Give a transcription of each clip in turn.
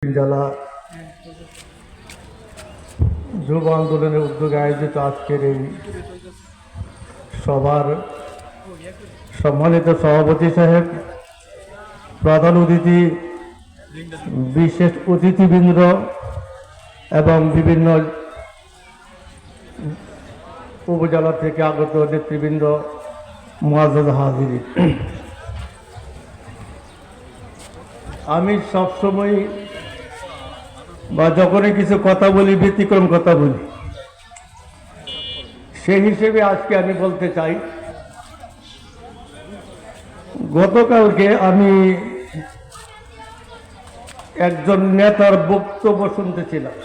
জেলা যুব আন্দোলনের উদ্যোগে আয়োজিত আজকের এই সভার সম্মানিত সভাপতি সাহেব, প্রধান অতিথি, বিশেষ অতিথিবৃন্দ এবং বিভিন্ন উপজেলা থেকে আগত নেতৃবৃন্দ, মুআজ্জাজ হাজিরিন, আমি সবসময় বা যখনই কিছু কথা বলি ব্যতিক্রম কথা বলি। সেই হিসেবে আজকে আমি বলতে চাই, গতকালকে আমি একজন নেতার বক্তব্য শুনতেছিলাম।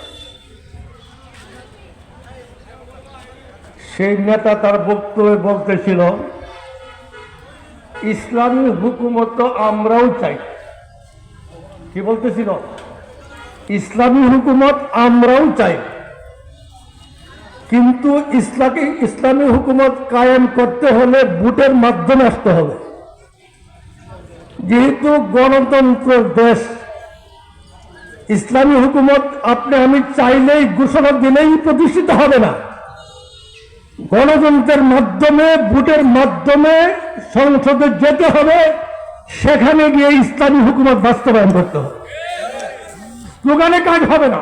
সেই নেতা তার বক্তব্যে বলতেছিল, ইসলামী হুকুমত তো আমরাও চাই। কি বলতেছিল? ইসলামী হুকুমত আমরাও চাই, কিন্তু ইসলামী হুকুমত কায়েম করতে হলে ভোটের মাধ্যমে আসতে হবে। যেহেতু গণতন্ত্রের দেশ, ইসলামী হুকুমত আপনি আমি চাইলেই ঘোষণা দিলেই প্রতিষ্ঠিত হবে না। গণতন্ত্রের মাধ্যমে, ভোটের মাধ্যমে সংসদে যেতে হবে, সেখানে গিয়ে ইসলামী হুকুমত বাস্তবায়ন করতে হবে। স্লোগানে কাজ হবে না।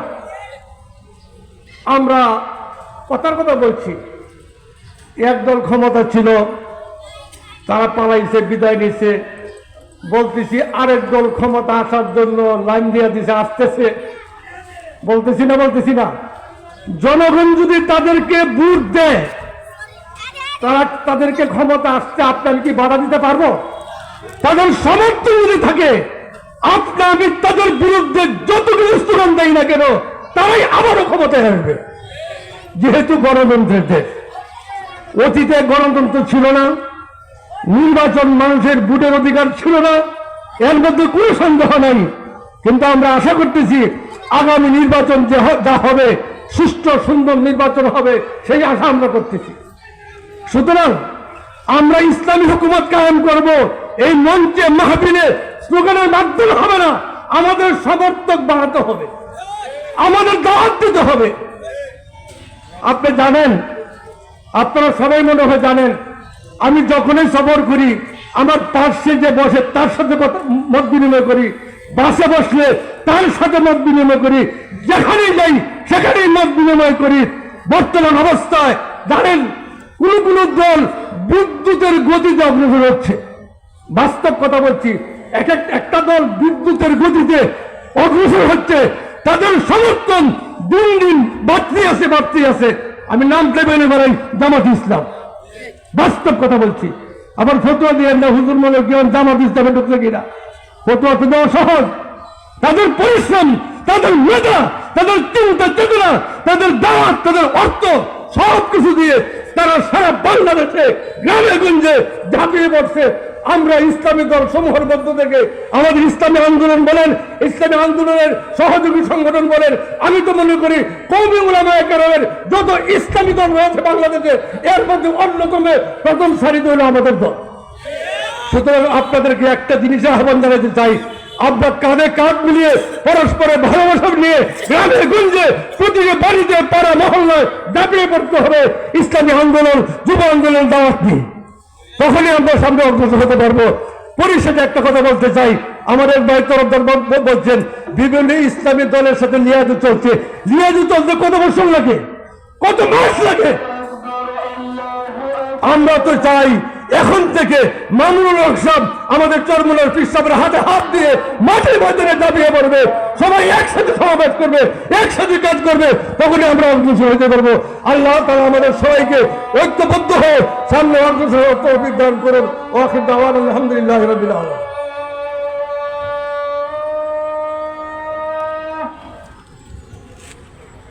আমরা কথার কথা বলছি, একদল ক্ষমতা ছিল, তারা পালাইছে, বিদায় নিছে। বলতেছি আরেক দল ক্ষমতা আসার জন্য লাইন দিয়ে দিছে, আসতেছে। বলতেছি না জনগণ যদি তাদেরকে ভোট দেয়, তাদেরকে ক্ষমতা আসতে আপনার কি বাধা দিতে পারবো? তাদের সমর্থন যদি থাকে, আপনি তাদের বিরুদ্ধে যত কিছু স্লোগান দেয় না কেন, তারাই আবারও ক্ষমতায় আসবে। যেহেতু গণতন্ত্রের দেশ, অতীতে গণতন্ত্র ছিল না, নির্বাচন মানুষের ভোটের অধিকার ছিল না, এর মধ্যে কোনো সন্দেহ নাই। কিন্তু আমরা আশা করতেছি আগামী নির্বাচন যা হবে, সুষ্ঠু সুন্দর নির্বাচন হবে, সেই আশা আমরা করতেছি। সুতরাং আমরা ইসলামী হুকুমত কায়েম করব, এই মঞ্চে মাহফিলে স্লোগানের মাধ্যমে হবে না, আমাদের সমর্থক বাড়াতে হবে, আমাদের দাওয়াত দিতে হবে। আপনি জানেন, আপনারা সবাই মনে হয় জানেন, আমি যখনই সফর করি, আমার পাশে যে বসে তার সাথে মত বিনিময় করি, বাসে বসলে তার সাথে মত বিনিময় করি, যেখানেই যাই সেখানেই মত বিনিময় করি। বর্তমান অবস্থায় জানেন, কোন দল বিদ্যুতের গতিতে অগ্রসর হচ্ছে। বাস্তব কথা বলছি, একটা দল বিদ্যুতের গতিতে অগ্রসর হচ্ছে, তাদের সমর্থন দিন দিন বাড়তে আছে। আমি নাম দেবেন এবার জামাত ইসলাম। বাস্তব কথা বলছি। আবার ফতোয়া দিয়ে না, হুজুর মনে কেমন জামাত ইসলামে ঢুকছে কিনা। ফতোয়া তো দেওয়া সহজ। তাদের পরিশ্রম, তাদের মেধা, তাদের চিন্তা চেতনা, তাদের দাওয়াত, তাদের অর্থ, সব কিছু দিয়ে তারা সারা বাংলাদেশে গ্রামে গঞ্জে ঝাঁপিয়ে পড়ছে। আমরা ইসলামী দল সমূহের মধ্য থেকে আমাদের ইসলামী আন্দোলন বলেন, ইসলামী আন্দোলনের সহযোগী সংগঠন বলেন, আমি তো মনে করি কওমি উলামায়ে কেরামের যত ইসলামী দল রয়েছে বাংলাদেশে, এর মধ্যে অন্যতম প্রথম সারিতে হলো আমাদের দল। সুতরাং আপনাদেরকে একটা জিনিসে আহ্বান জানাতে চাই, আমরা কাঁধে কাঁধ মিলিয়ে পরস্পরের ভালোবাসা নিয়ে গ্রামে গঞ্জে প্রতিটি বাড়িতে পাড়া মহল্লায় দাপিয়ে পড়তে হবে ইসলামী আন্দোলন, যুব আন্দোলন দাওয়াত নিয়ে। তখনই আমরা সামনে অগ্রসর হতে পারবো। পরিশেষে একটা কথা বলতে চাই, আমাদের ভাই তরফদার বলছেন বিভিন্ন ইসলামী দলের সাথে লিয়াজু চলছে। লিয়াজু চলতে কত বছর লাগে, কত মাস লাগে? আমরা তো চাই এখন থেকে মামুনুল হক সাহেব আমাদের চরমুনার পীর সাহেবের হাতে হাত দিয়ে মাঠে ময়দানে দাবিয়ে পড়বে, সবাই একসাথে সমাবেশ করবে, একসাথে কাজ করবে, তখনই আমরা অগ্রসর হতে পারবো। আল্লাহ তাআলা আমাদের সবাইকে ঐক্যবদ্ধ হয়ে সামনে অগ্রসর হওয়ার তৌফিক দান করুন। ওয়া আখিরু দাওয়ানা আলহামদুলিল্লাহি রাব্বিল আলামিন।